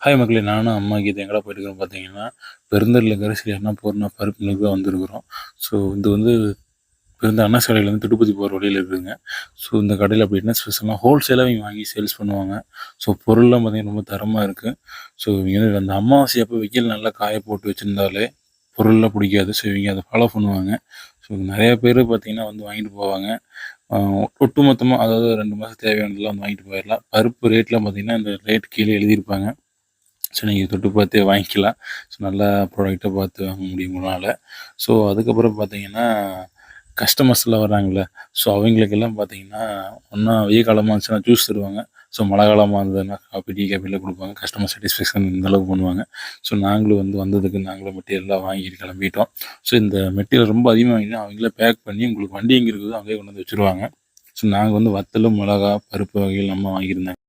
Hi மக்களே! நானும் அம்மா கீதா எங்கடா போயிட்டுருக்கிறோம் பார்த்தீங்கன்னா, பெருந்தலையில இருக்கிற ஸ்ரீ அன்னபூர்ணா பருப்பு மில்லுக்கு தான் வந்திருக்கிறோம். ஸோ இது வந்து இந்த அண்ணா சாலையிலேருந்து திருப்பதி போகிற வழியில இருக்குதுங்க. ஸோ இந்த கடையில அப்படி என்ன ஸ்பெஷல்னா ஹோல்சேலாக இவங்க வாங்கி சேல்ஸ் பண்ணுவாங்க. ஸோ பொருள்லாம் பார்த்தீங்கன்னா ரொம்ப தரமா இருக்கு. ஸோ இவங்க அந்த அமாவாசை அப்போ வெயில் நல்லா காய போட்டு வச்சிருந்தாலே பொருள்லாம் பிடிக்காது. ஸோ இவங்க அதை ஃபாலோ பண்ணுவாங்க. ஸோ நெறைய பேர் பார்த்தீங்கன்னா வந்து வாங்கிட்டு போவாங்க. அ ஒட்டுமொத்தமா அதாவது 2 மாசம் தேவையானதெல்லாம் வந்து வாங்கிட்டு போயிரலாம். பருப்பு ரேட்லாம் பார்த்தீங்கன்னா, இந்த ரேட் கீழ எழுதியிருப்பாங்க. ஸோ நீங்கள் தொட்டு பார்த்தே வாங்கிக்கலாம். ஸோ நல்ல ப்ராடக்ட்டா பார்த்து வாங்க முடியும் உங்களால. ஸோ அதுக்கப்புறம் பார்த்தீங்கன்னா, கஸ்டமர்ஸ்லாம் வர்றாங்கல்ல, ஸோ அவங்களுக்கெல்லாம் பார்த்தீங்கன்னா, ஒண்ணா வெயில் காலமா இருந்துச்சுன்னா ஜூஸ் தருவாங்க. ஸோ மழை காலமா இருந்ததுன்னா காஃபி, டீ, காஃபிலாம் குடுப்பாங்க. கஸ்டமர் சாட்டிஸ்ஃபேக்ஷன் இந்த அளவுக்கு பண்ணுவாங்க. ஸோ நாங்களும் வந்து வந்ததுக்கு நாங்களும் மெட்டீரியல்லாம் வாங்கிட்டு கிளம்பிட்டோம். ஸோ இந்த மெட்டீரியல் ரொம்ப அதிகமா வாங்கினா அவங்களே பேக் பண்ணி உங்களுக்கு வண்டி எங்கே இருக்குதோ அங்கேயே கொண்டு வந்து வச்சுருவாங்க. ஸோ நாங்க வந்து வத்தலு, மிளகா, பருப்பு வகைகள் நம்ம வாங்கியிருந்தேன்.